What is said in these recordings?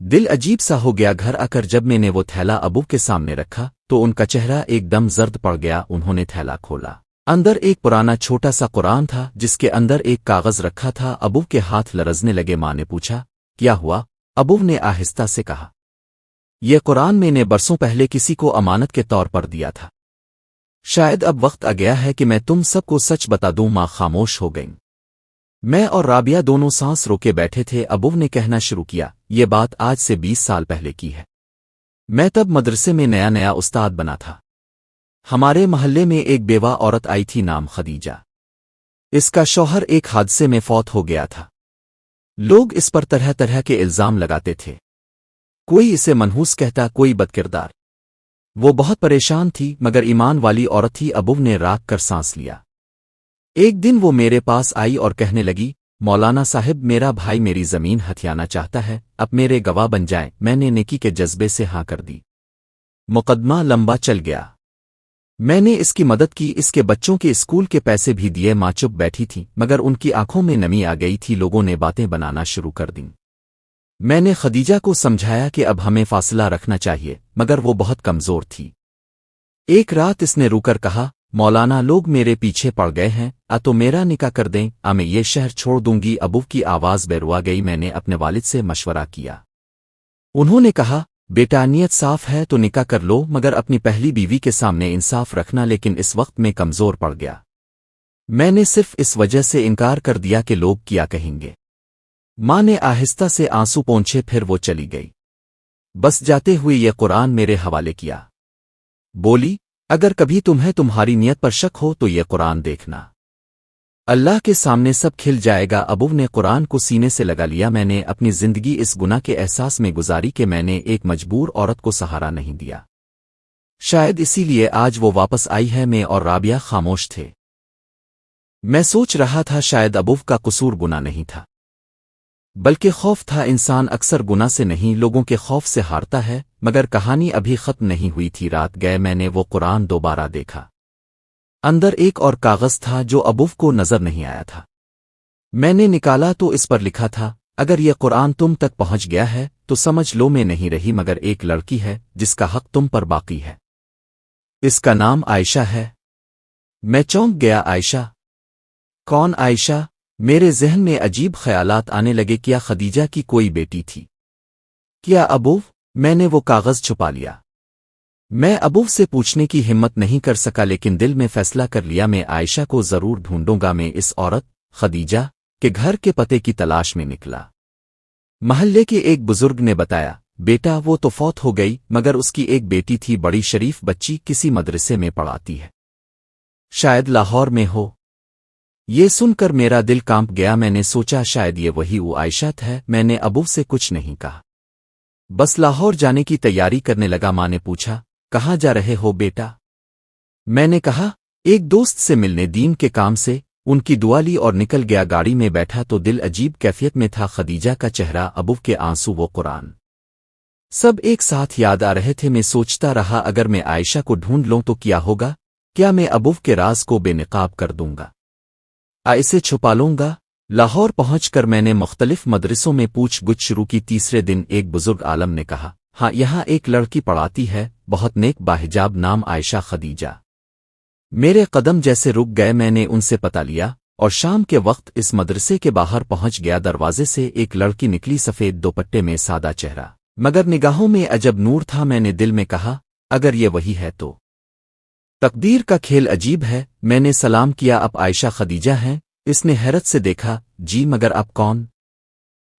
دل عجیب سا ہو گیا گھر آ کر جب میں نے وہ تھیلا ابو کے سامنے رکھا تو ان کا چہرہ ایک دم زرد پڑ گیا انہوں نے تھیلا کھولا اندر ایک پرانا چھوٹا سا قرآن تھا جس کے اندر ایک کاغذ رکھا تھا ابو کے ہاتھ لرزنے لگے ماں نے پوچھا کیا ہوا ابو نے آہستہ سے کہا یہ قرآن میں نے برسوں پہلے کسی کو امانت کے طور پر دیا تھا شاید اب وقت آ گیا ہے کہ میں تم سب کو سچ بتا دوں ماں خاموش ہو گئیں میں اور رابعہ دونوں سانس روکے بیٹھے تھے ابو نے کہنا شروع کیا یہ بات آج سے 20 سال پہلے کی ہے میں تب مدرسے میں نیا استاد بنا تھا ہمارے محلے میں ایک بیوہ عورت آئی تھی نام خدیجہ اس کا شوہر ایک حادثے میں فوت ہو گیا تھا لوگ اس پر طرح طرح کے الزام لگاتے تھے کوئی اسے منحوس کہتا کوئی بدکردار وہ بہت پریشان تھی مگر ایمان والی عورت تھی ابو نے راک کر سانس لیا ایک دن وہ میرے پاس آئی اور کہنے لگی مولانا صاحب میرا بھائی میری زمین ہتھیانا چاہتا ہے اب میرے گواہ بن جائیں میں نے نیکی کے جذبے سے ہاں کر دی مقدمہ لمبا چل گیا میں نے اس کی مدد کی اس کے بچوں کے اسکول کے پیسے بھی دیے ماں چپ بیٹھی تھی مگر ان کی آنکھوں میں نمی آ گئی تھی لوگوں نے باتیں بنانا شروع کر دیں میں نے خدیجہ کو سمجھایا کہ اب ہمیں فاصلہ رکھنا چاہیے مگر وہ بہت کمزور تھی ایک رات اس نے رو کر کہا مولانا لوگ میرے پیچھے پڑ گئے ہیں تو میرا نکاح کر دیں میں یہ شہر چھوڑ دوں گی ابو کی آواز بیروا گئی میں نے اپنے والد سے مشورہ کیا انہوں نے کہا بیٹا نیت صاف ہے تو نکاح کر لو مگر اپنی پہلی بیوی کے سامنے انصاف رکھنا لیکن اس وقت میں کمزور پڑ گیا میں نے صرف اس وجہ سے انکار کر دیا کہ لوگ کیا کہیں گے ماں نے آہستہ سے آنسو پونچھے پھر وہ چلی گئی بس جاتے ہوئے یہ قرآن میرے حوالے کیا بولی اگر کبھی تمہیں تمہاری نیت پر شک ہو تو یہ قرآن دیکھنا اللہ کے سامنے سب کھل جائے گا ابو نے قرآن کو سینے سے لگا لیا میں نے اپنی زندگی اس گناہ کے احساس میں گزاری کہ میں نے ایک مجبور عورت کو سہارا نہیں دیا شاید اسی لیے آج وہ واپس آئی ہے میں اور رابعہ خاموش تھے میں سوچ رہا تھا شاید ابو کا قصور گناہ نہیں تھا بلکہ خوف تھا انسان اکثر گناہ سے نہیں لوگوں کے خوف سے ہارتا ہے مگر کہانی ابھی ختم نہیں ہوئی تھی رات گئے میں نے وہ قرآن دوبارہ دیکھا اندر ایک اور کاغذ تھا جو ابو کو نظر نہیں آیا تھا میں نے نکالا تو اس پر لکھا تھا اگر یہ قرآن تم تک پہنچ گیا ہے تو سمجھ لو میں نہیں رہی مگر ایک لڑکی ہے جس کا حق تم پر باقی ہے اس کا نام عائشہ ہے میں چونک گیا عائشہ کون عائشہ میرے ذہن میں عجیب خیالات آنے لگے کیا خدیجہ کی کوئی بیٹی تھی کیا ابو میں نے وہ کاغذ چھپا لیا میں ابو سے پوچھنے کی ہمت نہیں کر سکا لیکن دل میں فیصلہ کر لیا میں عائشہ کو ضرور ڈھونڈوں گا میں اس عورت خدیجہ کے گھر کے پتے کی تلاش میں نکلا محلے کے ایک بزرگ نے بتایا بیٹا وہ تو فوت ہو گئی مگر اس کی ایک بیٹی تھی بڑی شریف بچی کسی مدرسے میں پڑھاتی ہے شاید لاہور میں ہو یہ سن کر میرا دل کانپ گیا میں نے سوچا شاید یہ وہی وہ عائشہ ہے میں نے ابو سے کچھ نہیں کہا بس لاہور جانے کی تیاری کرنے لگا ماں نے پوچھا کہاں جا رہے ہو بیٹا میں نے کہا ایک دوست سے ملنے دین کے کام سے ان کی دعا لی اور نکل گیا گاڑی میں بیٹھا تو دل عجیب کیفیت میں تھا خدیجہ کا چہرہ ابو کے آنسو وہ قرآن سب ایک ساتھ یاد آ رہے تھے میں سوچتا رہا اگر میں عائشہ کو ڈھونڈ لوں تو کیا ہوگا کیا میں ابو کے راز کو بے نقاب کر دوں گا اسے چھپا لوں گا لاہور پہنچ کر میں نے مختلف مدرسوں میں پوچھ گچھ شروع کی تیسرے دن ایک بزرگ عالم نے کہا ہاں یہاں ایک لڑکی پڑھاتی ہے بہت نیک باحجاب نام عائشہ خدیجہ میرے قدم جیسے رک گئے میں نے ان سے پتہ لیا اور شام کے وقت اس مدرسے کے باہر پہنچ گیا دروازے سے ایک لڑکی نکلی سفید دوپٹے میں سادہ چہرہ مگر نگاہوں میں عجب نور تھا میں نے دل میں کہا اگر یہ وہی ہے تو تقدیر کا کھیل عجیب ہے میں نے سلام کیا اب عائشہ خدیجہ ہیں اس نے حیرت سے دیکھا جی مگر آپ کون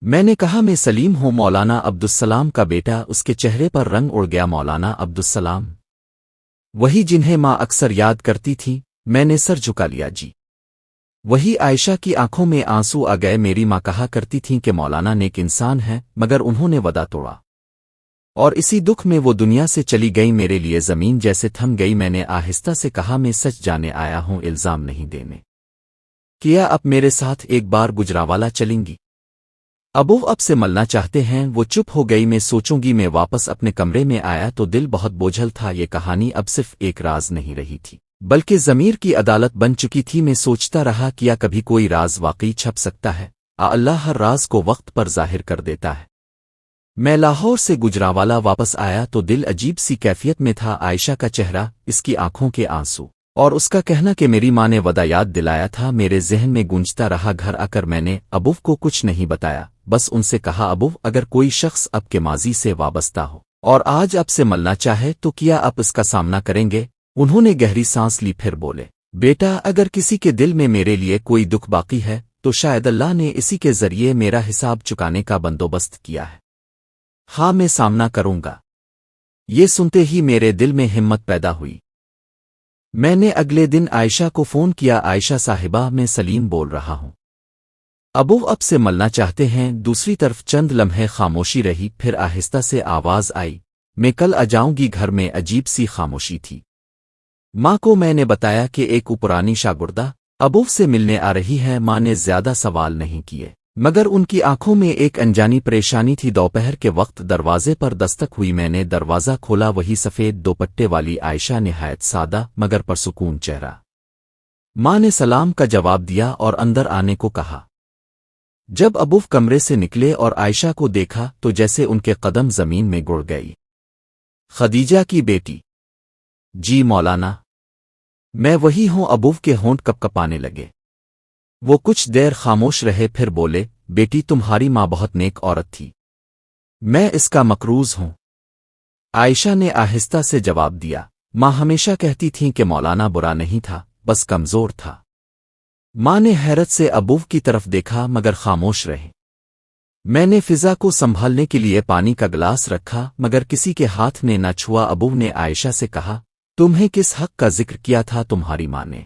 میں نے کہا میں سلیم ہوں مولانا عبدالسلام کا بیٹا اس کے چہرے پر رنگ اڑ گیا مولانا عبدالسلام وہی جنہیں ماں اکثر یاد کرتی تھی میں نے سر جھکا لیا جی وہی عائشہ کی آنکھوں میں آنسو آ گئے میری ماں کہا کرتی تھیں کہ مولانا نیک انسان ہے مگر انہوں نے وعدہ توڑا اور اسی دکھ میں وہ دنیا سے چلی گئی میرے لیے زمین جیسے تھم گئی میں نے آہستہ سے کہا میں سچ جانے آیا ہوں الزام نہیں دینے کیا اب میرے ساتھ ایک بار گجراوالا چلیں گی ابو اب سے ملنا چاہتے ہیں وہ چپ ہو گئی میں سوچوں گی میں واپس اپنے کمرے میں آیا تو دل بہت بوجھل تھا یہ کہانی اب صرف ایک راز نہیں رہی تھی بلکہ ضمیر کی عدالت بن چکی تھی میں سوچتا رہا کیا کبھی کوئی راز واقعی چھپ سکتا ہے اللہ ہر راز کو وقت پر ظاہر کر دیتا ہے میں لاہور سے گجرانوالہ واپس آیا تو دل عجیب سی کیفیت میں تھا۔ عائشہ کا چہرہ، اس کی آنکھوں کے آنسو اور اس کا کہنا کہ میری ماں نے وعدہ یاد دلایا تھا میرے ذہن میں گونجتا رہا۔ گھر آ کر میں نے ابو کو کچھ نہیں بتایا، بس ان سے کہا ابو اگر کوئی شخص اب کے ماضی سے وابستہ ہو اور آج اب سے ملنا چاہے تو کیا آپ اس کا سامنا کریں گے؟ انہوں نے گہری سانس لی پھر بولے بیٹا اگر کسی کے دل میں میرے لیے کوئی دکھ باقی ہے تو شاید اللہ نے اسی کے ذریعے میرا حساب چکانے کا بندوبست کیا ہے۔ ہاں میں سامنا کروں گا۔ یہ سنتے ہی میرے دل میں ہمت پیدا ہوئی۔ میں نے اگلے دن عائشہ کو فون کیا، عائشہ صاحبہ میں سلیم بول رہا ہوں، ابو اب سے ملنا چاہتے ہیں۔ دوسری طرف چند لمحے خاموشی رہی، پھر آہستہ سے آواز آئی میں کل آ جاؤں گی۔ گھر میں عجیب سی خاموشی تھی۔ ماں کو میں نے بتایا کہ ایک پرانی شاگردہ ابو سے ملنے آ رہی ہے۔ ماں نے زیادہ سوال نہیں کیے، مگر ان کی آنکھوں میں ایک انجانی پریشانی تھی۔ دوپہر کے وقت دروازے پر دستک ہوئی، میں نے دروازہ کھولا، وہی سفید دوپٹے والی عائشہ، نہایت سادہ مگر پرسکون چہرہ۔ ماں نے سلام کا جواب دیا اور اندر آنے کو کہا۔ جب ابو کمرے سے نکلے اور عائشہ کو دیکھا تو جیسے ان کے قدم زمین میں گڑ گئی۔ خدیجہ کی بیٹی؟ جی مولانا، میں وہی ہوں۔ ابو کے ہونٹ کپ کپانے لگے۔ وہ کچھ دیر خاموش رہے، پھر بولے بیٹی تمہاری ماں بہت نیک عورت تھی، میں اس کا مقروض ہوں۔ عائشہ نے آہستہ سے جواب دیا، ماں ہمیشہ کہتی تھیں کہ مولانا برا نہیں تھا، بس کمزور تھا۔ ماں نے حیرت سے ابو کی طرف دیکھا مگر خاموش رہے۔ میں نے فضا کو سنبھالنے کے لیے پانی کا گلاس رکھا مگر کسی کے ہاتھ نے نہ چھوا۔ ابو نے عائشہ سے کہا، تمہیں کس حق کا ذکر کیا تھا تمہاری ماں نے؟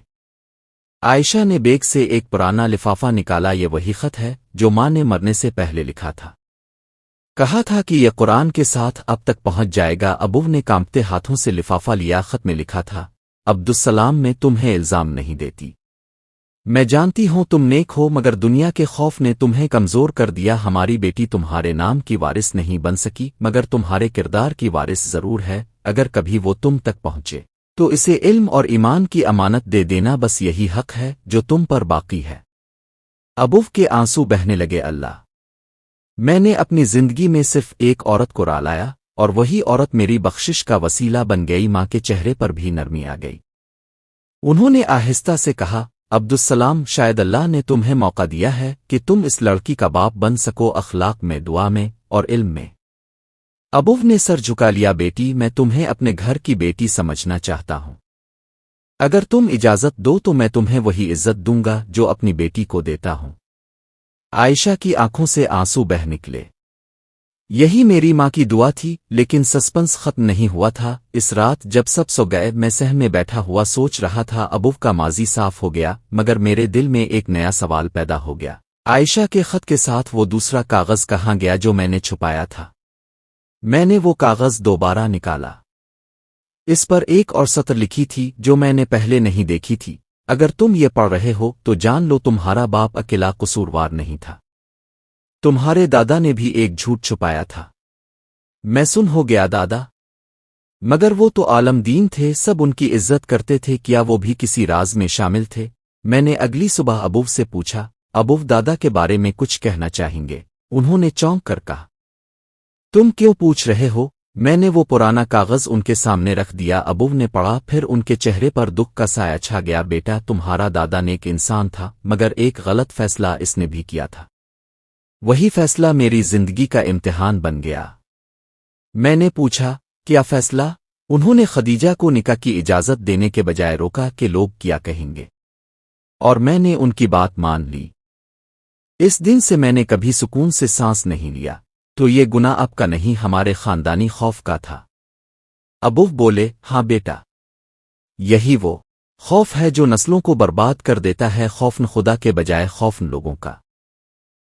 عائشہ نے بیگ سے ایک پرانا لفافہ نکالا، یہ وہی خط ہے جو ماں نے مرنے سے پہلے لکھا تھا، کہا تھا کہ یہ قرآن کے ساتھ اب تک پہنچ جائے گا۔ ابو نے کانپتے ہاتھوں سے لفافہ لیا، خط میں لکھا تھا، عبدالسلام میں تمہیں الزام نہیں دیتی، میں جانتی ہوں تم نیک ہو مگر دنیا کے خوف نے تمہیں کمزور کر دیا۔ ہماری بیٹی تمہارے نام کی وارث نہیں بن سکی مگر تمہارے کردار کی وارث ضرور ہے۔ اگر کبھی وہ تم تک پہنچے تو اسے علم اور ایمان کی امانت دے دینا، بس یہی حق ہے جو تم پر باقی ہے۔ ابو کے آنسو بہنے لگے۔ اللہ، میں نے اپنی زندگی میں صرف ایک عورت کو رالایا اور وہی عورت میری بخشش کا وسیلہ بن گئی۔ ماں کے چہرے پر بھی نرمی آ گئی۔ انہوں نے آہستہ سے کہا، عبدالسلام شاید اللہ نے تمہیں موقع دیا ہے کہ تم اس لڑکی کا باپ بن سکو، اخلاق میں، دعا میں اور علم میں۔ ابو نے سر جھکا لیا، بیٹی میں تمہیں اپنے گھر کی بیٹی سمجھنا چاہتا ہوں، اگر تم اجازت دو تو میں تمہیں وہی عزت دوں گا جو اپنی بیٹی کو دیتا ہوں۔ عائشہ کی آنکھوں سے آنسو بہہ نکلے۔ یہی میری ماں کی دعا تھی، لیکن سسپنس ختم نہیں ہوا تھا۔ اس رات جب سب سو گئے میں صحن میں بیٹھا ہوا سوچ رہا تھا۔ ابو کا ماضی صاف ہو گیا مگر میرے دل میں ایک نیا سوال پیدا ہو گیا، عائشہ کے خط کے ساتھ وہ دوسرا کاغذ کہاں گیا جو میں نے چھپایا تھا؟ میں نے وہ کاغذ دوبارہ نکالا، اس پر ایک اور سطر لکھی تھی جو میں نے پہلے نہیں دیکھی تھی، اگر تم یہ پڑھ رہے ہو تو جان لو تمہارا باپ اکیلا قصوروار نہیں تھا، تمہارے دادا نے بھی ایک جھوٹ چھپایا تھا۔ میں سن ہو گیا دادا، مگر وہ تو عالم دین تھے، سب ان کی عزت کرتے تھے، کیا وہ بھی کسی راز میں شامل تھے؟ میں نے اگلی صبح ابو سے پوچھا، ابو دادا کے بارے میں کچھ کہنا چاہیں گے؟ انہوں نے چونک کر کہا، تم کیوں پوچھ رہے ہو؟ میں نے وہ پرانا کاغذ ان کے سامنے رکھ دیا۔ ابو نے پڑھا، پھر ان کے چہرے پر دکھ کا سایہ چھا گیا۔ بیٹا تمہارا دادا نیک انسان تھا مگر ایک غلط فیصلہ اس نے بھی کیا تھا، وہی فیصلہ میری زندگی کا امتحان بن گیا۔ میں نے پوچھا، کیا فیصلہ؟ انہوں نے خدیجہ کو نکاح کی اجازت دینے کے بجائے روکا کہ لوگ کیا کہیں گے، اور میں نے ان کی بات مان لی۔ اس دن سے میں نے کبھی سکون سے سانس نہیں لیا۔ تو یہ گناہ اب کا نہیں، ہمارے خاندانی خوف کا تھا۔ ابو بولے، ہاں بیٹا، یہی وہ خوف ہے جو نسلوں کو برباد کر دیتا ہے، خوفن خدا کے بجائے خوفن لوگوں کا۔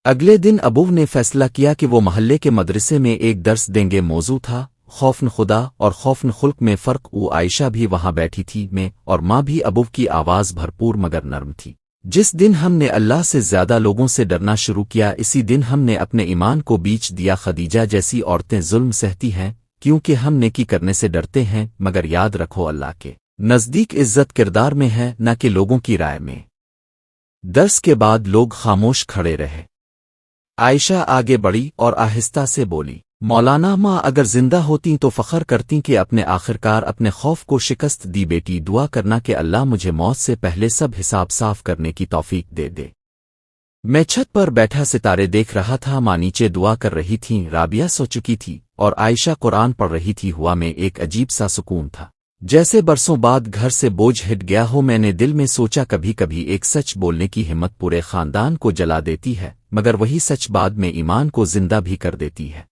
اگلے دن ابو نے فیصلہ کیا کہ وہ محلے کے مدرسے میں ایک درس دیں گے۔ موضوع تھا خوفن خدا اور خوفن خلق میں فرق۔ وہ عائشہ بھی وہاں بیٹھی تھی، میں اور ماں بھی۔ ابو کی آواز بھرپور مگر نرم تھی۔ جس دن ہم نے اللہ سے زیادہ لوگوں سے ڈرنا شروع کیا، اسی دن ہم نے اپنے ایمان کو بیچ دیا۔ خدیجہ جیسی عورتیں ظلم سہتی ہیں کیونکہ ہم نیکی کرنے سے ڈرتے ہیں، مگر یاد رکھو اللہ کے نزدیک عزت کردار میں ہے نہ کہ لوگوں کی رائے میں۔ درس کے بعد لوگ خاموش کھڑے رہے۔ عائشہ آگے بڑھی اور آہستہ سے بولی، مولانا ماں اگر زندہ ہوتیں تو فخر کرتیں کہ اپنے آخرکار اپنے خوف کو شکست دی بیٹی دعا کرنا کہ اللہ مجھے موت سے پہلے سب حساب صاف کرنے کی توفیق دے دے۔ میں چھت پر بیٹھا ستارے دیکھ رہا تھا، ماں نیچے دعا کر رہی تھیں، رابعہ سو چکی تھی اور عائشہ قرآن پڑھ رہی تھی۔ ہوا میں ایک عجیب سا سکون تھا، جیسے برسوں بعد گھر سے بوجھ ہٹ گیا ہو۔ میں نے دل میں سوچا کبھی کبھی ایک سچ بولنے کی ہمت پورے خاندان کو جلا دیتی ہے، مگر وہی سچ بعد میں ایمان کو زندہ بھی کر دیتی ہے۔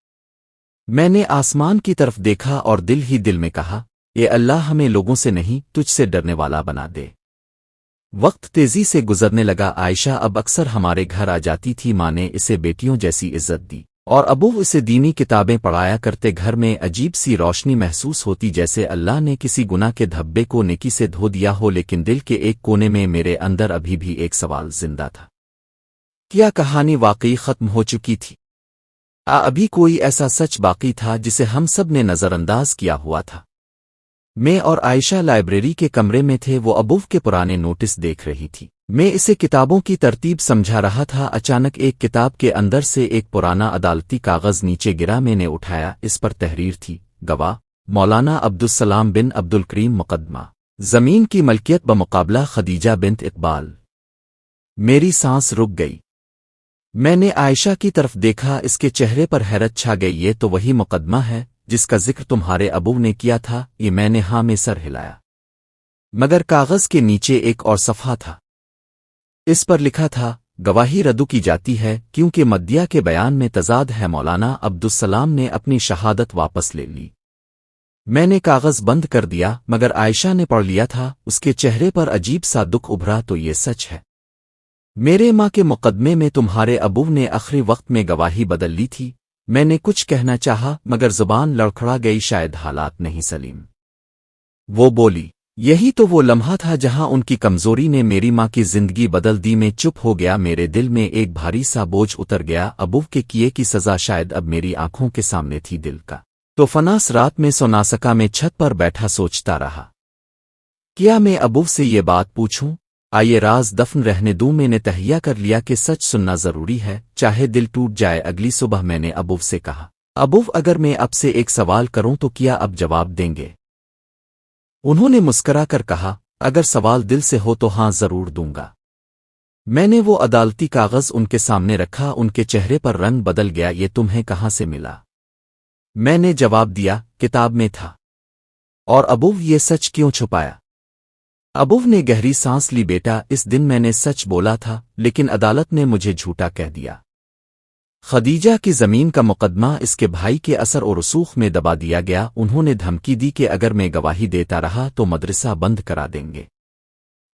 میں نے آسمان کی طرف دیکھا اور دل ہی دل میں کہا، اے اللہ ہمیں لوگوں سے نہیں تجھ سے ڈرنے والا بنا دے۔ وقت تیزی سے گزرنے لگا۔ عائشہ اب اکثر ہمارے گھر آ جاتی تھی۔ ماں نے اسے بیٹیوں جیسی عزت دی اور ابو اسے دینی کتابیں پڑھایا کرتے۔ گھر میں عجیب سی روشنی محسوس ہوتی، جیسے اللہ نے کسی گناہ کے دھبے کو نیکی سے دھو دیا ہو۔ لیکن دل کے ایک کونے میں میرے اندر ابھی بھی ایک سوال زندہ تھا، کیا کہانی واقعی ختم ہو چکی تھی؟ ابھی کوئی ایسا سچ باقی تھا جسے ہم سب نے نظر انداز کیا ہوا تھا؟ میں اور عائشہ لائبریری کے کمرے میں تھے، وہ ابو کے پرانے نوٹس دیکھ رہی تھی۔ میں اسے کتابوں کی ترتیب سمجھا رہا تھا۔ اچانک ایک کتاب کے اندر سے ایک پرانا عدالتی کاغذ نیچے گرا۔ میں نے اٹھایا، اس پر تحریر تھی، گواہ مولانا عبدالسلام بن عبدالکریم، مقدمہ زمین کی ملکیت بمقابلہ خدیجہ بنت اقبال۔ میری سانس رک گئی۔ میں نے عائشہ کی طرف دیکھا، اس کے چہرے پر حیرت چھا گئی۔ یہ تو وہی مقدمہ ہے جس کا ذکر تمہارے ابو نے کیا تھا؟ یہ میں نے ہاں میں سر ہلایا، مگر کاغذ کے نیچے ایک اور صفحہ تھا۔ اس پر لکھا تھا، گواہی ردو کی جاتی ہے کیونکہ مدعی کے بیان میں تضاد ہے۔ مولانا عبدالسلام نے اپنی شہادت واپس لے لی۔ میں نے کاغذ بند کر دیا، مگر عائشہ نے پڑھ لیا تھا۔ اس کے چہرے پر عجیب سا دکھ ابھرا، تو یہ سچ ہے؟ میرے ماں کے مقدمے میں تمہارے ابو نے آخری وقت میں گواہی بدل لی تھی؟ میں نے کچھ کہنا چاہا مگر زبان لڑکھڑا گئی، شاید حالات نہیں سلیم۔ وہ بولی، یہی تو وہ لمحہ تھا جہاں ان کی کمزوری نے میری ماں کی زندگی بدل دی۔ میں چپ ہو گیا، میرے دل میں ایک بھاری سا بوجھ اتر گیا۔ ابو کے کیے کی سزا شاید اب میری آنکھوں کے سامنے تھی۔ دل کا تو فناس رات میں سو نہ سکا۔ میں چھت پر بیٹھا سوچتا رہا، کیا میں ابو سے یہ بات پوچھوں؟ آئیے راز دفن رہنے دوں۔ میں نے تہیہ کر لیا کہ سچ سننا ضروری ہے، چاہے دل ٹوٹ جائے۔ اگلی صبح میں نے ابو سے کہا، ابو اگر میں اب سے ایک سوال کروں تو کیا اب جواب دیں گے؟ انہوں نے مسکرا کر کہا، اگر سوال دل سے ہو تو ہاں ضرور دوں گا۔ میں نے وہ عدالتی کاغذ ان کے سامنے رکھا، ان کے چہرے پر رنگ بدل گیا۔ یہ تمہیں کہاں سے ملا؟ میں نے جواب دیا، کتاب میں تھا۔ اور ابو یہ سچ کیوں چھپایا؟ ابو نے گہری سانس لی، بیٹا اس دن میں نے سچ بولا تھا، لیکن عدالت نے مجھے جھوٹا کہہ دیا۔ خدیجہ کی زمین کا مقدمہ اس کے بھائی کے اثر و رسوخ میں دبا دیا گیا۔ انہوں نے دھمکی دی کہ اگر میں گواہی دیتا رہا تو مدرسہ بند کرا دیں گے۔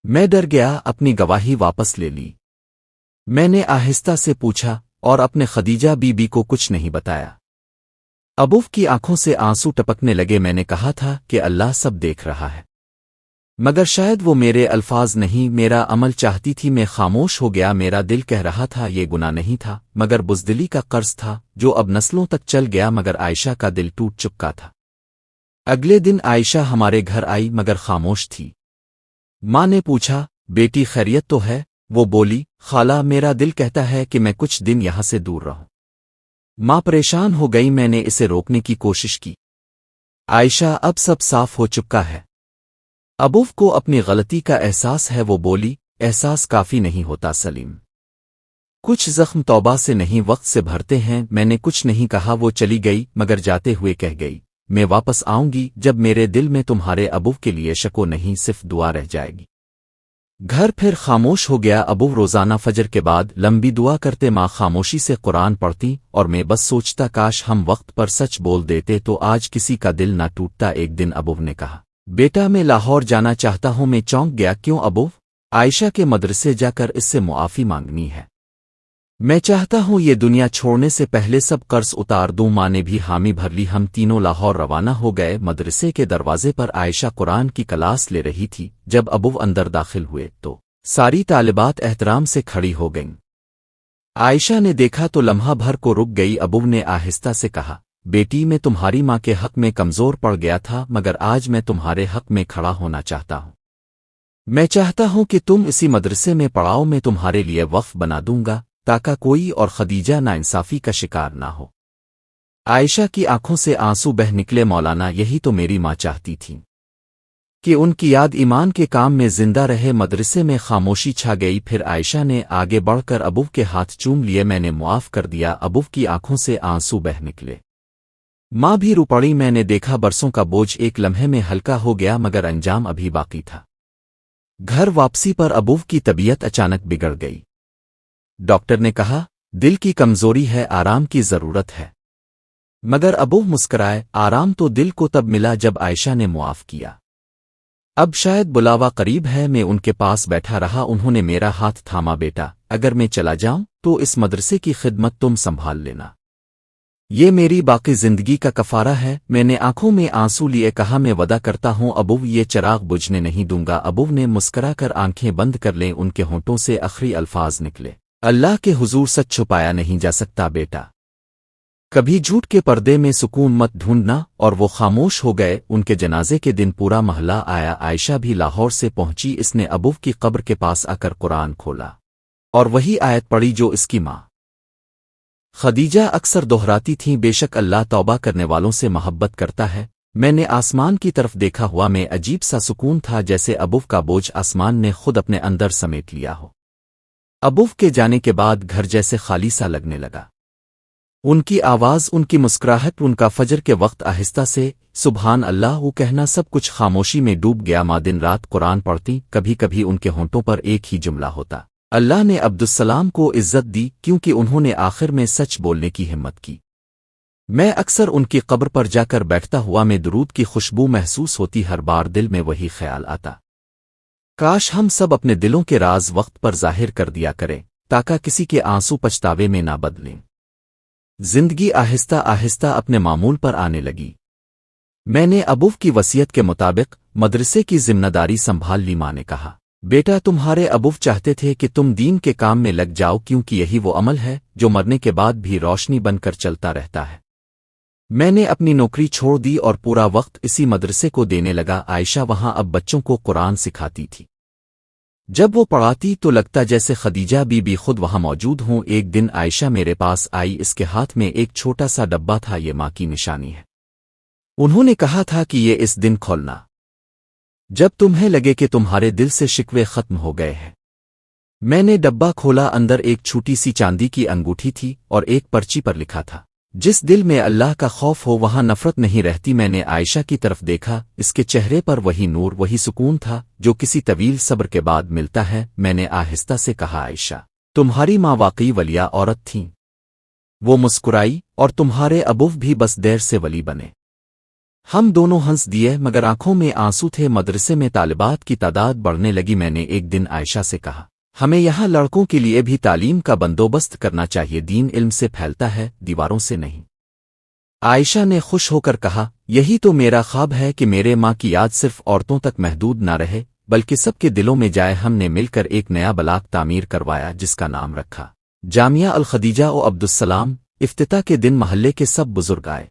میں ڈر گیا، اپنی گواہی واپس لے لی۔ میں نے آہستہ سے پوچھا، اور اپنے خدیجہ بی بی کو کچھ نہیں بتایا؟ ابو کی آنکھوں سے آنسو ٹپکنے لگے۔ میں نے کہا تھا کہ اللہ سب دیکھ رہا ہے، مگر شاید وہ میرے الفاظ نہیں، میرا عمل چاہتی تھی۔ میں خاموش ہو گیا۔ میرا دل کہہ رہا تھا یہ گناہ نہیں تھا، مگر بزدلی کا قرض تھا جو اب نسلوں تک چل گیا۔ مگر عائشہ کا دل ٹوٹ چکا تھا۔ اگلے دن عائشہ ہمارے گھر آئی مگر خاموش تھی۔ ماں نے پوچھا، بیٹی خیریت تو ہے؟ وہ بولی، خالہ میرا دل کہتا ہے کہ میں کچھ دن یہاں سے دور رہوں۔ ماں پریشان ہو گئی۔ میں نے اسے روکنے کی کوشش کی، عائشہ اب سب صاف ہو چکا ہے۔ ابو کو اپنی غلطی کا احساس ہے۔ وہ بولی، احساس کافی نہیں ہوتا سلیم، کچھ زخم توبہ سے نہیں وقت سے بھرتے ہیں۔ میں نے کچھ نہیں کہا۔ وہ چلی گئی مگر جاتے ہوئے کہہ گئی، میں واپس آؤں گی جب میرے دل میں تمہارے ابو کے لیے شک و نہیں صرف دعا رہ جائے گی۔ گھر پھر خاموش ہو گیا۔ ابو روزانہ فجر کے بعد لمبی دعا کرتے، ماں خاموشی سے قرآن پڑھتی، اور میں بس سوچتا کاش ہم وقت پر سچ بول دیتے تو آج کسی کا دل نہ ٹوٹتا۔ ایک دن ابو نے کہا، بیٹا میں لاہور جانا چاہتا ہوں۔ میں چونک گیا، کیوں ابو؟ عائشہ کے مدرسے جا کر اس سے معافی مانگنی ہے۔ میں چاہتا ہوں یہ دنیا چھوڑنے سے پہلے سب قرض اتار دوں۔ ماں نے بھی حامی بھر لی۔ ہم تینوں لاہور روانہ ہو گئے۔ مدرسے کے دروازے پر عائشہ قرآن کی کلاس لے رہی تھی۔ جب ابو اندر داخل ہوئے تو ساری طالبات احترام سے کھڑی ہو گئیں۔ عائشہ نے دیکھا تو لمحہ بھر کو رک گئی۔ ابو نے آہستہ سے کہا، بیٹی میں تمہاری ماں کے حق میں کمزور پڑ گیا تھا، مگر آج میں تمہارے حق میں کھڑا ہونا چاہتا ہوں۔ میں چاہتا ہوں کہ تم اسی مدرسے میں پڑھاؤ۔ میں تمہارے لیے وقف بنا دوں گا تاکہ کوئی اور خدیجہ ناانصافی کا شکار نہ ہو۔ عائشہ کی آنکھوں سے آنسو بہ نکلے۔ مولانا یہی تو میری ماں چاہتی تھی کہ ان کی یاد ایمان کے کام میں زندہ رہے۔ مدرسے میں خاموشی چھا گئی۔ پھر عائشہ نے آگے بڑھ کر ابو کے ہاتھ چوم لیے۔ میں نے معاف کر دیا۔ ابو کی آنکھوں سے آنسو بہ نکلے۔ ماں بھی رو پڑی۔ میں نے دیکھا برسوں کا بوجھ ایک لمحے میں ہلکا ہو گیا، مگر انجام ابھی باقی تھا۔ گھر واپسی پر ابو کی طبیعت اچانک بگڑ گئی۔ ڈاکٹر نے کہا دل کی کمزوری ہے، آرام کی ضرورت ہے۔ مگر ابو مسکرائے۔ آرام تو دل کو تب ملا جب عائشہ نے معاف کیا۔ اب شاید بلاوا قریب ہے۔ میں ان کے پاس بیٹھا رہا۔ انہوں نے میرا ہاتھ تھاما۔ بیٹا اگر میں چلا جاؤں تو اس مدرسے کی خدمت تم سنبھال لینا، یہ میری باقی زندگی کا کفارہ ہے۔ میں نے آنکھوں میں آنسو لیے کہا میں وعدہ کرتا ہوں ابو، یہ چراغ بجھنے نہیں دوں گا۔ ابو نے مسکرا کر آنکھیں بند کر لیں۔ ان کے ہونٹوں سے آخری الفاظ نکلے، اللہ کے حضور سچ چھپایا نہیں جا سکتا بیٹا، کبھی جھوٹ کے پردے میں سکون مت ڈھونڈنا۔ اور وہ خاموش ہو گئے۔ ان کے جنازے کے دن پورا محلہ آیا۔ عائشہ بھی لاہور سے پہنچی۔ اس نے ابو کی قبر کے پاس آ کر قرآن کھولا اور وہی آیت پڑھی جو اس کی ماں خدیجہ اکثر دہراتی تھیں، بے شک اللہ توبہ کرنے والوں سے محبت کرتا ہے۔ میں نے آسمان کی طرف دیکھا ہوا میں عجیب سا سکون تھا، جیسے ابو کا بوجھ آسمان نے خود اپنے اندر سمیٹ لیا ہو۔ ابو کے جانے کے بعد گھر جیسے خالی سا لگنے لگا۔ ان کی آواز، ان کی مسکراہٹ، ان کا فجر کے وقت آہستہ سے سبحان اللہ وہ کہنا، سب کچھ خاموشی میں ڈوب گیا۔ ماں دن رات قرآن پڑھتی، کبھی کبھی ان کے ہونٹوں پر ایک ہی جملہ ہوتا، اللہ نے عبدالسلام کو عزت دی کیونکہ انہوں نے آخر میں سچ بولنے کی ہمت کی۔ میں اکثر ان کی قبر پر جا کر بیٹھتا ہوا میں درود کی خوشبو محسوس ہوتی، ہر بار دل میں وہی خیال آتا، کاش ہم سب اپنے دلوں کے راز وقت پر ظاہر کر دیا کریں تاکہ کسی کے آنسو پچھتاوے میں نہ بدلیں۔ زندگی آہستہ آہستہ اپنے معمول پر آنے لگی۔ میں نے ابو کی وصیت کے مطابق مدرسے کی ذمہ داری سنبھال لی۔ ماں نے کہا بیٹا تمہارے ابو چاہتے تھے کہ تم دین کے کام میں لگ جاؤ، کیونکہ یہی وہ عمل ہے جو مرنے کے بعد بھی روشنی بن کر چلتا رہتا ہے۔ میں نے اپنی نوکری چھوڑ دی اور پورا وقت اسی مدرسے کو دینے لگا۔ عائشہ وہاں اب بچوں کو قرآن سکھاتی تھی۔ جب وہ پڑھاتی تو لگتا جیسے خدیجہ بی بی خود وہاں موجود ہوں۔ ایک دن عائشہ میرے پاس آئی، اس کے ہاتھ میں ایک چھوٹا سا ڈبہ تھا، یہ ماں کی نشانی ہے، انہوں نے کہا تھا کہ یہ اس دن کھولنا جب تمہیں لگے کہ تمہارے دل سے شکوے ختم ہو گئے ہیں۔ میں نے ڈبہ کھولا، اندر ایک چھوٹی سی چاندی کی انگوٹھی تھی اور ایک پرچی پر لکھا تھا جس دل میں اللہ کا خوف ہو وہاں نفرت نہیں رہتی۔ میں نے عائشہ کی طرف دیکھا، اس کے چہرے پر وہی نور، وہی سکون تھا جو کسی طویل صبر کے بعد ملتا ہے۔ میں نے آہستہ سے کہا عائشہ تمہاری ماں واقعی ولیہ عورت تھیں۔ وہ مسکرائی، اور تمہارے ابو بھی بس دیر سے ولی بنے۔ ہم دونوں ہنس دیے مگر آنکھوں میں آنسو تھے۔ مدرسے میں طالبات کی تعداد بڑھنے لگی۔ میں نے ایک دن عائشہ سے کہا ہمیں یہاں لڑکوں کے لیے بھی تعلیم کا بندوبست کرنا چاہیے، دین علم سے پھیلتا ہے، دیواروں سے نہیں۔ عائشہ نے خوش ہو کر کہا یہی تو میرا خواب ہے کہ میرے ماں کی یاد صرف عورتوں تک محدود نہ رہے بلکہ سب کے دلوں میں جائے۔ ہم نے مل کر ایک نیا بلاک تعمیر کروایا جس کا نام رکھا جامعہ الخدیجہ و عبدالسلام۔ افتتاح کے دن محلے کے سب بزرگ آئے۔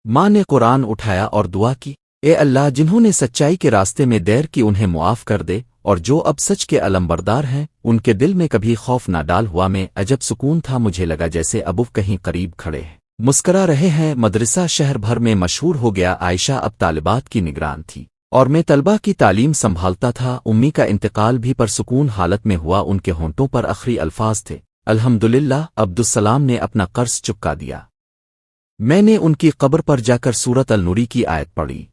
ماں نے قرآن اٹھایا اور دعا کی، اے اللہ جنہوں نے سچائی کے راستے میں دیر کی انہیں معاف کر دے، اور جو اب سچ کے علمبردار ہیں ان کے دل میں کبھی خوف نہ ڈال۔ ہوا میں عجب سکون تھا، مجھے لگا جیسے ابو کہیں قریب کھڑے ہیں، مسکرا رہے ہیں۔ مدرسہ شہر بھر میں مشہور ہو گیا۔ عائشہ اب طالبات کی نگران تھی اور میں طلبہ کی تعلیم سنبھالتا تھا۔ امی کا انتقال بھی پرسکون حالت میں ہوا، ان کے ہونٹوں پر آخری الفاظ تھے الحمدللہ عبدالسلام نے اپنا قرض چکا دیا۔ میں نے ان کی قبر پر جا کر سورۃ النوری کی آیت پڑھی،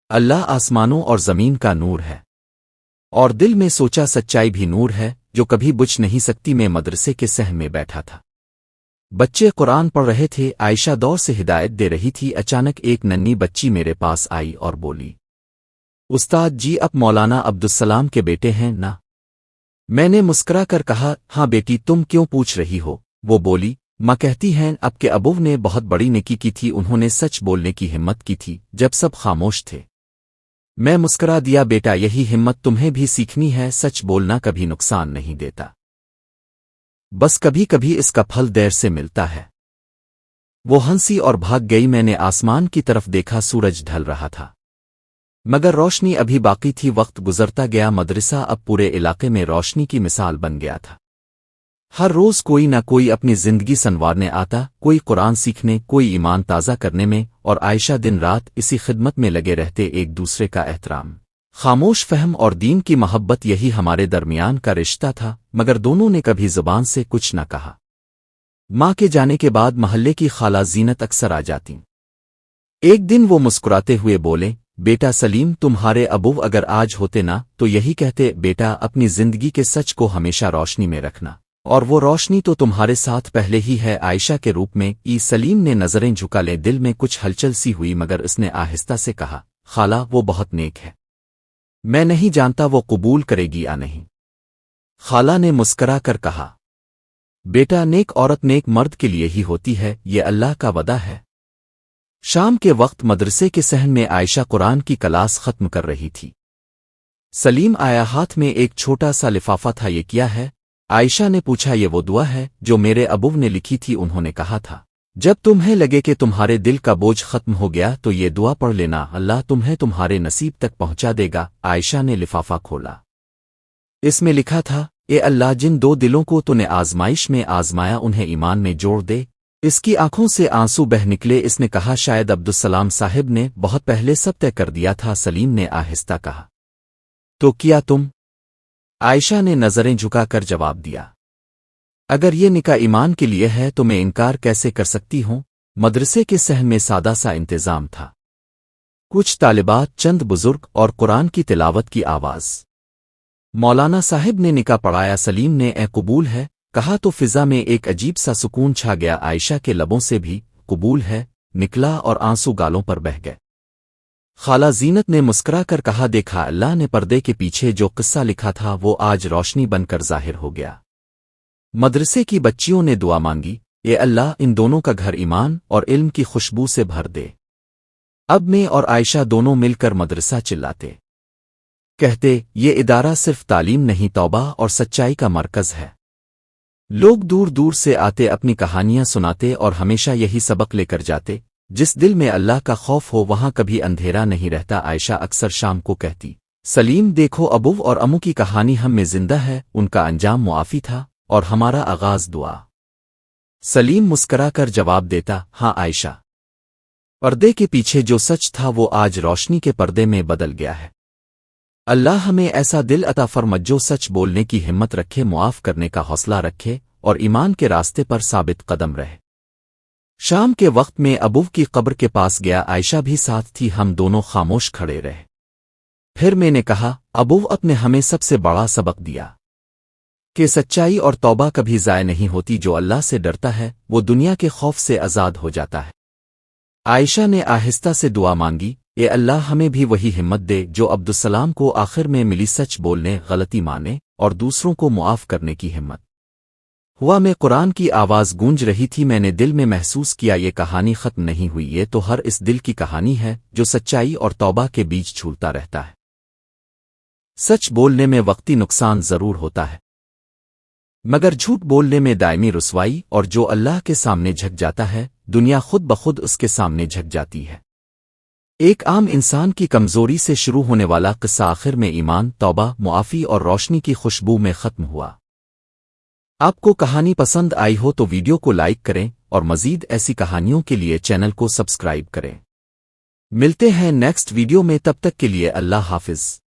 اللہ آسمانوں اور زمین کا نور ہے، اور دل میں سوچا سچائی بھی نور ہے جو کبھی بجھ نہیں سکتی۔ میں مدرسے کے صحن میں بیٹھا تھا، بچے قرآن پڑھ رہے تھے، عائشہ دور سے ہدایت دے رہی تھی۔ اچانک ایک ننھی بچی میرے پاس آئی اور بولی استاد جی آپ مولانا عبدالسلام کے بیٹے ہیں نا؟ میں نے مسکرا کر کہا ہاں بیٹی، تم کیوں پوچھ رہی ہو؟ وہ بولی ماں کہتی ہیں اب کے ابو نے بہت بڑی نیکی کی تھی، انہوں نے سچ بولنے کی ہمت کی تھی جب سب خاموش تھے۔ میں مسکرا دیا بیٹا یہی ہمت تمہیں بھی سیکھنی ہے، سچ بولنا کبھی نقصان نہیں دیتا، بس کبھی کبھی اس کا پھل دیر سے ملتا ہے۔ وہ ہنسی اور بھاگ گئی۔ میں نے آسمان کی طرف دیکھا، سورج ڈھل رہا تھا مگر روشنی ابھی باقی تھی۔ وقت گزرتا گیا، مدرسہ اب پورے علاقے میں روشنی کی مثال بن گیا تھا۔ ہر روز کوئی نہ کوئی اپنی زندگی سنوارنے آتا، کوئی قرآن سیکھنے، کوئی ایمان تازہ کرنے میں، اور عائشہ دن رات اسی خدمت میں لگے رہتے، ایک دوسرے کا احترام، خاموش فہم اور دین کی محبت، یہی ہمارے درمیان کا رشتہ تھا، مگر دونوں نے کبھی زبان سے کچھ نہ کہا۔ ماں کے جانے کے بعد محلے کی خالہ زینت اکثر آ جاتی۔ ایک دن وہ مسکراتے ہوئے بولے، بیٹا سلیم، تمہارے ابو اگر آج ہوتے نا تو یہی کہتے، بیٹا اپنی زندگی کے سچ کو ہمیشہ روشنی میں رکھنا، اور وہ روشنی تو تمہارے ساتھ پہلے ہی ہے عائشہ کے روپ میں۔ سلیم نے نظریں جھکا لے، دل میں کچھ ہلچل سی ہوئی، مگر اس نے آہستہ سے کہا، خالہ وہ بہت نیک ہے، میں نہیں جانتا وہ قبول کرے گی یا نہیں۔ خالہ نے مسکرا کر کہا، بیٹا نیک عورت نیک مرد کے لیے ہی ہوتی ہے، یہ اللہ کا وعدہ ہے۔ شام کے وقت مدرسے کے صحن میں عائشہ قرآن کی کلاس ختم کر رہی تھی۔ سلیم آیا، ہاتھ میں ایک چھوٹا سا لفافہ تھا۔ یہ کیا ہے؟ عائشہ نے پوچھا۔ یہ وہ دعا ہے جو میرے ابو نے لکھی تھی، انہوں نے کہا تھا جب تمہیں لگے کہ تمہارے دل کا بوجھ ختم ہو گیا تو یہ دعا پڑھ لینا، اللہ تمہیں تمہارے نصیب تک پہنچا دے گا۔ عائشہ نے لفافہ کھولا، اس میں لکھا تھا، اے اللہ، جن دو دلوں کو تو نے آزمائش میں آزمایا انہیں ایمان میں جوڑ دے۔ اس کی آنکھوں سے آنسو بہ نکلے۔ اس نے کہا، شاید عبدالسلام صاحب نے بہت پہلے سب طے کر دیا تھا۔ سلیم نے آہستہ کہا، تو کیا تم؟ عائشہ نے نظریں جھکا کر جواب دیا، اگر یہ نکاح ایمان کے لیے ہے تو میں انکار کیسے کر سکتی ہوں؟ مدرسے کے صحن میں سادہ سا انتظام تھا، کچھ طالبات، چند بزرگ اور قرآن کی تلاوت کی آواز۔ مولانا صاحب نے نکاح پڑھایا۔ سلیم نے اے قبول ہے کہا تو فضا میں ایک عجیب سا سکون چھا گیا۔ عائشہ کے لبوں سے بھی قبول ہے نکلا اور آنسو گالوں پر بہہ گئے۔ خالہ زینت نے مسکرا کر کہا، دیکھا، اللہ نے پردے کے پیچھے جو قصہ لکھا تھا وہ آج روشنی بن کر ظاہر ہو گیا۔ مدرسے کی بچیوں نے دعا مانگی، اے اللہ، ان دونوں کا گھر ایمان اور علم کی خوشبو سے بھر دے۔ اب میں اور عائشہ دونوں مل کر مدرسہ چلاتے، کہتے، یہ ادارہ صرف تعلیم نہیں، توبہ اور سچائی کا مرکز ہے۔ لوگ دور دور سے آتے، اپنی کہانیاں سناتے اور ہمیشہ یہی سبق لے کر جاتے، جس دل میں اللہ کا خوف ہو وہاں کبھی اندھیرا نہیں رہتا۔ عائشہ اکثر شام کو کہتی، سلیم دیکھو، ابو اور امو کی کہانی ہم میں زندہ ہے، ان کا انجام معافی تھا اور ہمارا آغاز دعا۔ سلیم مسکرا کر جواب دیتا، ہاں عائشہ، پردے کے پیچھے جو سچ تھا وہ آج روشنی کے پردے میں بدل گیا ہے۔ اللہ ہمیں ایسا دل عطا فرمائے جو سچ بولنے کی ہمت رکھے، معاف کرنے کا حوصلہ رکھے اور ایمان کے راستے پر ثابت قدم رہے۔ شام کے وقت میں ابو کی قبر کے پاس گیا، عائشہ بھی ساتھ تھی، ہم دونوں خاموش کھڑے رہے۔ پھر میں نے کہا، ابو، اپنے ہمیں سب سے بڑا سبق دیا کہ سچائی اور توبہ کبھی ضائع نہیں ہوتی، جو اللہ سے ڈرتا ہے وہ دنیا کے خوف سے آزاد ہو جاتا ہے۔ عائشہ نے آہستہ سے دعا مانگی، اے اللہ، ہمیں بھی وہی ہمت دے جو عبدالسلام کو آخر میں ملی، سچ بولنے، غلطی مانے اور دوسروں کو معاف کرنے کی ہمت۔ ہوا میں قرآن کی آواز گونج رہی تھی، میں نے دل میں محسوس کیا یہ کہانی ختم نہیں ہوئی، یہ تو ہر اس دل کی کہانی ہے جو سچائی اور توبہ کے بیچ جھولتا رہتا ہے۔ سچ بولنے میں وقتی نقصان ضرور ہوتا ہے، مگر جھوٹ بولنے میں دائمی رسوائی، اور جو اللہ کے سامنے جھک جاتا ہے دنیا خود بخود اس کے سامنے جھک جاتی ہے۔ ایک عام انسان کی کمزوری سے شروع ہونے والا قصہ آخر میں ایمان، توبہ، معافی اور روشنی کی خوشبو میں ختم ہوا۔ آپ کو کہانی پسند آئی ہو تو ویڈیو کو لائک کریں اور مزید ایسی کہانیوں کے لیے چینل کو سبسکرائب کریں۔ ملتے ہیں نیکسٹ ویڈیو میں، تب تک کے لیے اللہ حافظ۔